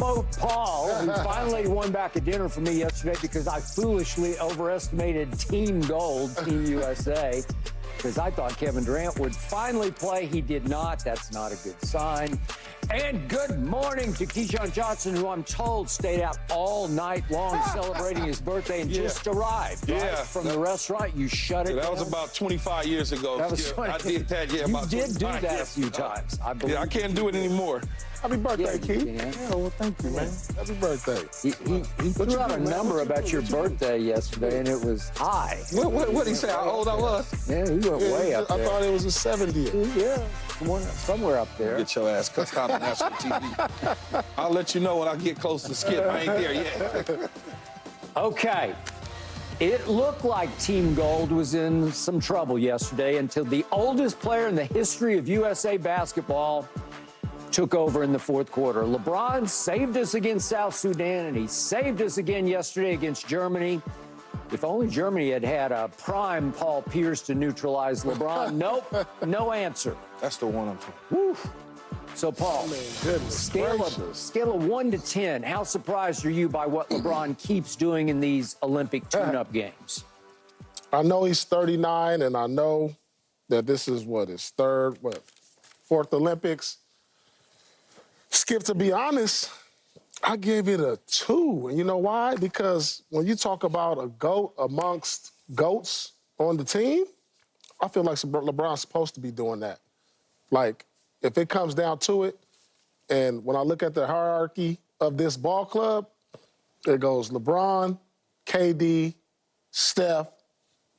quote Paul, who finally won back a dinner for me yesterday because I foolishly overestimated Team Gold, Team USA, because I thought Kevin Durant would finally play. He did not. That's not a good sign. And good morning to Keyshawn Johnson, who I'm told stayed out all night long celebrating his birthday and just arrived right? From the restaurant. You shut it down. That was about 25 years ago. That was I did that, you about did do 25 that a few times, I believe. Yeah, I can't do it anymore. Happy birthday, Keith. Yeah, well, thank you, man. Happy birthday. He threw out a number about your birthday yesterday, and it was high. What did he say, how old I was? Yeah, he went way up there. I thought it was a 70th. Yeah, somewhere up there. Get your ass cut out on national TV. I'll let you know when I get close to Skip. I ain't there yet. Okay. It looked like Team Gold was in some trouble yesterday until the oldest player in the history of USA basketball took over in the fourth quarter. LeBron saved us against South Sudan, and he saved us again yesterday against Germany. If only Germany had had a prime Paul Pierce to neutralize LeBron. Nope, no answer. That's the one I'm talking. Woo. So, Paul, scale of 1 to 10, how surprised are you by what LeBron keeps doing in these Olympic tune-up games? I know he's 39, and I know that this is his fourth Olympics. Skip, to be honest, I gave it a 2. And you know why? Because when you talk about a GOAT amongst GOATs on the team, I feel like LeBron's supposed to be doing that. Like, if it comes down to it, and when I look at the hierarchy of this ball club, it goes LeBron, KD, Steph,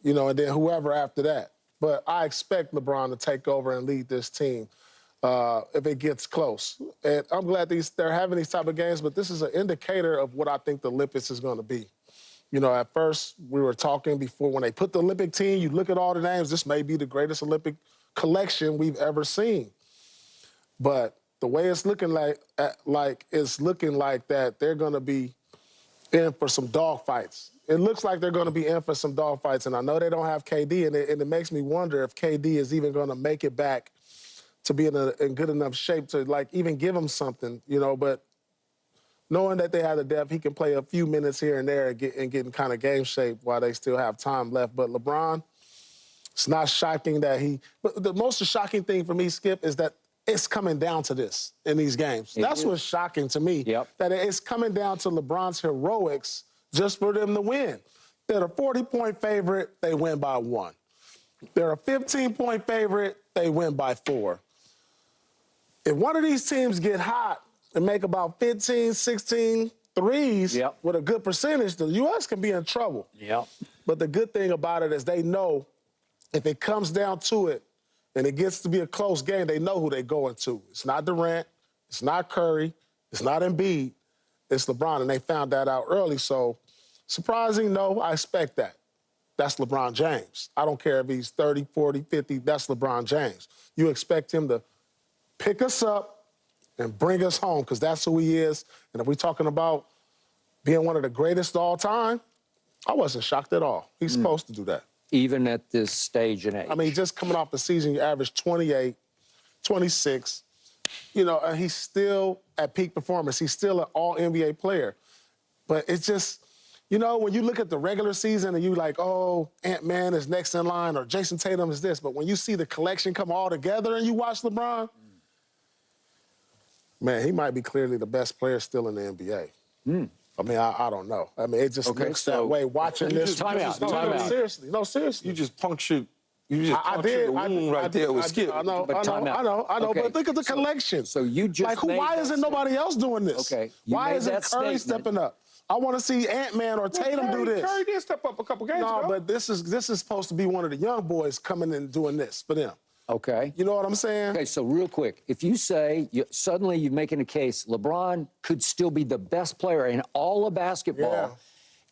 and then whoever after that. But I expect LeBron to take over and lead this team if it gets close. And I'm glad they're having these type of games, but this is an indicator of what I think the Olympics is going to be. At first, we were talking before, when they put the Olympic team, you look at all the names, this may be the greatest Olympic collection we've ever seen. But the way it's looking like that they're going to be in for some dogfights. It looks like they're going to be in for some dogfights, and I know they don't have KD, and it makes me wonder if KD is even going to make it back to be in good enough shape to, even give him something, But knowing that they have the depth, he can play a few minutes here and there and get in kind of game shape while they still have time left. But LeBron, it's not shocking that but the most shocking thing for me, Skip, is that it's coming down to this in these games. That's what's shocking to me, that it's coming down to LeBron's heroics just for them to win. They're a 40-point favorite, they win by 1. They're a 15-point favorite, they win by 4. If one of these teams get hot and make about 15, 16 threes with a good percentage, the U.S. can be in trouble. But the good thing about it is they know if it comes down to it and it gets to be a close game, they know who they're going to. It's not Durant, it's not Curry, it's not Embiid, it's LeBron, and they found that out early. So, surprising, no, I expect that. That's LeBron James. I don't care if he's 30, 40, 50, that's LeBron James. You expect him to pick us up and bring us home, because that's who he is. And if we're talking about being one of the greatest of all time, I wasn't shocked at all. He's supposed to do that. Even at this stage in age. I mean, just coming off the season, you averaged 28, 26, and he's still at peak performance. He's still an all-NBA player. But it's just, when you look at the regular season and you like, oh, Ant-Man is next in line or Jason Tatum is this, but when you see the collection come all together and you watch LeBron, man, he might be clearly the best player still in the NBA. I mean, I don't know. I mean, it just looks that way watching this. Time out. Seriously. No, seriously. You just punctured the wound right there with Skip. I know. But look at the collection. So you just why isn't nobody else doing this? Okay. Why isn't Curry stepping up? I want to see Ant-Man or Tatum do this. Curry did step up a couple games ago. No, but this is supposed to be one of the young boys coming and doing this for them. Okay. You know what I'm saying? Okay, so real quick, if you say suddenly you're making a case, LeBron could still be the best player in all of basketball,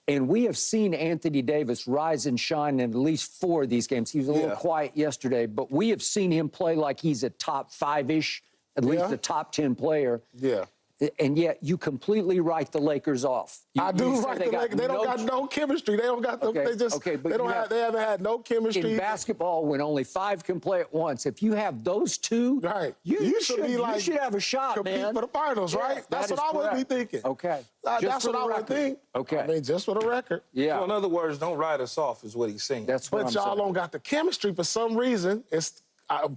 and we have seen Anthony Davis rise and shine in at least 4 of these games. He was a little quiet yesterday, but we have seen him play like he's a top 5-ish, at least a top 10 player. And yet you completely write the Lakers off. I do write the Lakers. They don't got no chemistry. They don't got Okay, they just okay, but they haven't had no chemistry. In basketball, when only 5 can play at once, if you have those two, right, you should have a shot, compete man. for the finals, Yeah, right? That's what I would be thinking. Okay. That's what I would think. Okay. I mean, just for the record. Yeah. So in other words, don't write us off is what he's saying. That's what But I'm y'all saying. don't got the chemistry for some reason. It's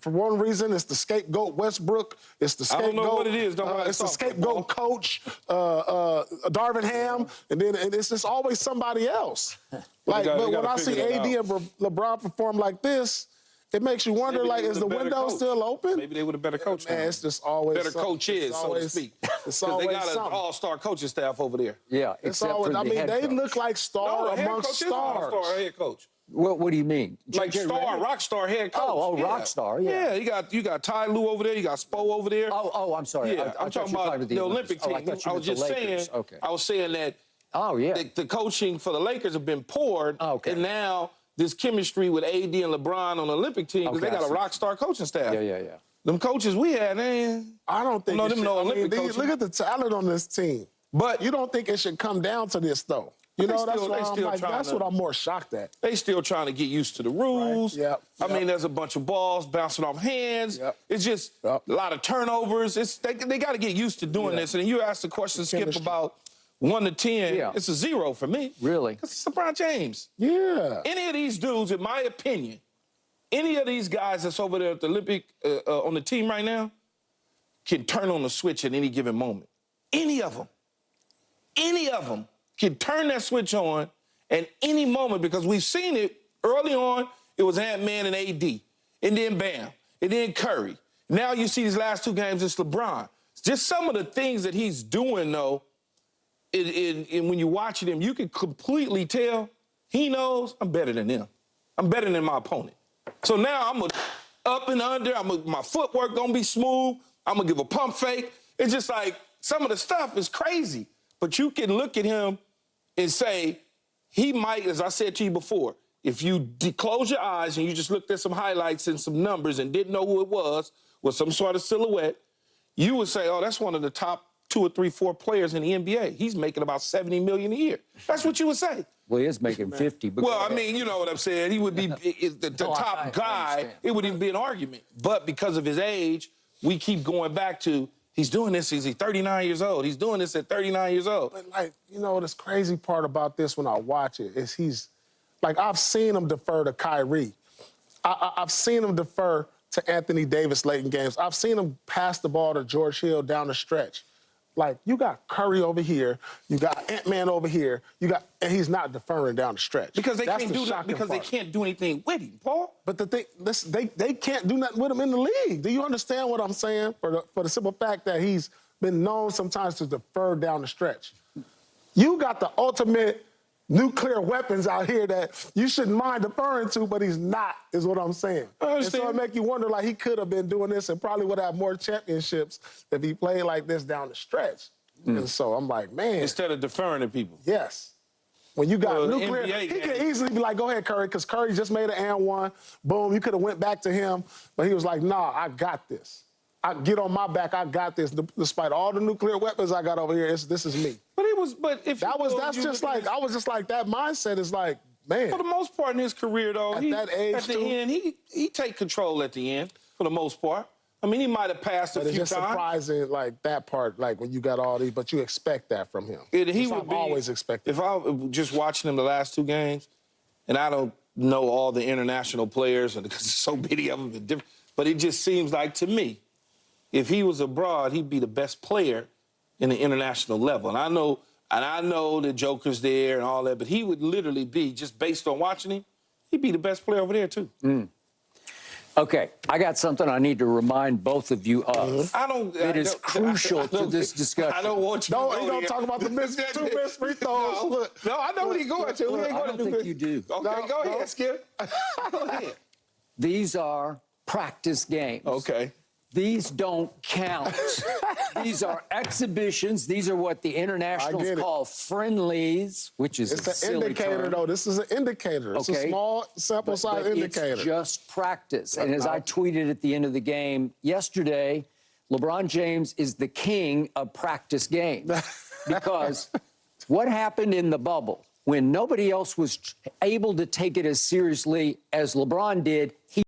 for one reason, it's the scapegoat Westbrook. It's the scapegoat. I don't know what it is. It's the scapegoat coach, Darvin Ham, and then it's just always somebody else. But when I see AD and LeBron perform like this, it makes you wonder, like, is the window still open? Maybe they would have better coached. Man, it's just always better coaches, so to speak. It's Because always they got an something. all-star coaching staff over there. Yeah, It's except always, for I the mean, head they coach. look like star amongst stars. All-star head coach. What do you mean? Like JJ star, Redick? rock star head coach. Oh, rock star, yeah. Yeah, you got Ty Lue over there, you got Spo over there. Oh, I'm sorry. Yeah, I I'm thought talking you were about the Olympic team. I thought you I meant was the just Lakers. saying. Okay. I was saying that. Oh, yeah. The coaching for the Lakers have been poured, Okay. and now this chemistry with AD and LeBron on the Olympic team because Okay, they got I a see. rock star coaching staff. Yeah. Them coaches we had, man. I don't think No, it them should- no I mean, Olympic look coaches. at the talent on this team. But You don't think it should come down to this, though? You They know, that's still- what they I'm still like. trying That's to- what I'm more shocked at. they still trying to get used to the rules. Right, yep, I yep. mean, there's a bunch of balls bouncing off hands. Yep. It's just Yep. a lot of turnovers. They got to get used to doing Yeah. this. And you asked the question, Skip, Chemistry. about 1 to 10. Yeah. It's a 0 for me. Really? Because it's LeBron James. Yeah. Any of these dudes, in my opinion, any of these guys that's over there at the Olympic on the team right now can turn on the switch at any given moment. Any of them can turn that switch on at any moment because we've seen it early on. It was Ant-Man and AD, and then Bam, and then Curry. Now you see these last 2 games, it's LeBron. Just some of the things that he's doing, though, and when you're watching him, you can completely tell he knows I'm better than them. I'm better than my opponent. So now I'm up and under. My footwork gonna be smooth. I'm gonna give a pump fake. It's just like some of the stuff is crazy. But you can look at him and say he might, as I said to you before, if you close your eyes and you just looked at some highlights and some numbers and didn't know who it was with some sort of silhouette, you would say, oh, that's one of the top 2 or 3, 4 players in the NBA. He's making about $70 million a year. That's what you would say. Well, he is making 50. But Well, I mean, you know what I'm saying. He would be the No, top I guy. understand. It wouldn't even be an argument. But because of his age, we keep going back to he's doing this. He's 39 years old. He's doing this at 39 years old. But, like, you know, this crazy part about this when I watch it is he's, like, I've seen him defer to Kyrie. I've seen him defer to Anthony Davis late in games. I've seen him pass the ball to George Hill down the stretch. Like, you got Curry over here, you got Ant-Man over here, and he's not deferring down the stretch. Because they That's can't the do that. shocking Because they part. can't do anything with him, Paul. But the thing, they can't do nothing with him in the league. Do you understand what I'm saying? For the simple fact that he's been known sometimes to defer down the stretch. You got the ultimate nuclear weapons out here that you shouldn't mind deferring to, but he's not, is what I'm saying. I understand. And so it make you wonder, like, he could have been doing this and probably would have more championships if he played like this down the stretch. And so I'm like, man. Instead of deferring to people. Yes. When you got Well, the nuclear, NBA he game- could easily be like, go ahead, Curry, because Curry just made an and 1. Boom, you could have went back to him. But he was like, nah, I got this. I get on my back, I got this. Despite all the nuclear weapons I got over here, this is me. But it was, but if That's you just look at like, I was just like, that mindset is like, man. for the most part in his career, though, At that age, at the too? end, he take control at the end for the most part. I mean, he might have passed But a it's few just times. surprising, like, that part, like, when you got all these, but you expect that from him. He That's would I've be, always expected. If I just watching him the last 2 games, and I don't know all the international players, and because there's so many of them, different, but it just seems like to me, if he was abroad, he'd be the best player in the international level. And I know the Joker's there and all that, but he would literally be, just based on watching him, he'd be the best player over there too. Okay, I got something I need to remind both of you of. It is crucial to this discussion. I don't want you No, to he go don't there. talk about the two missed free throws. No, Look. no, I know what he's going to. We ain't I going don't to do think this. you do. Okay, No, go no. ahead, Skip. Go ahead. These are practice games. Okay. These don't count. These are exhibitions. These are what the internationals get it. call friendlies, which is It's a an silly indicator, term. though. This is an indicator. It's a small sample size But indicator. It's just practice. And as I tweeted at the end of the game yesterday, LeBron James is the king of practice games because what happened in the bubble when nobody else was able to take it as seriously as LeBron did, he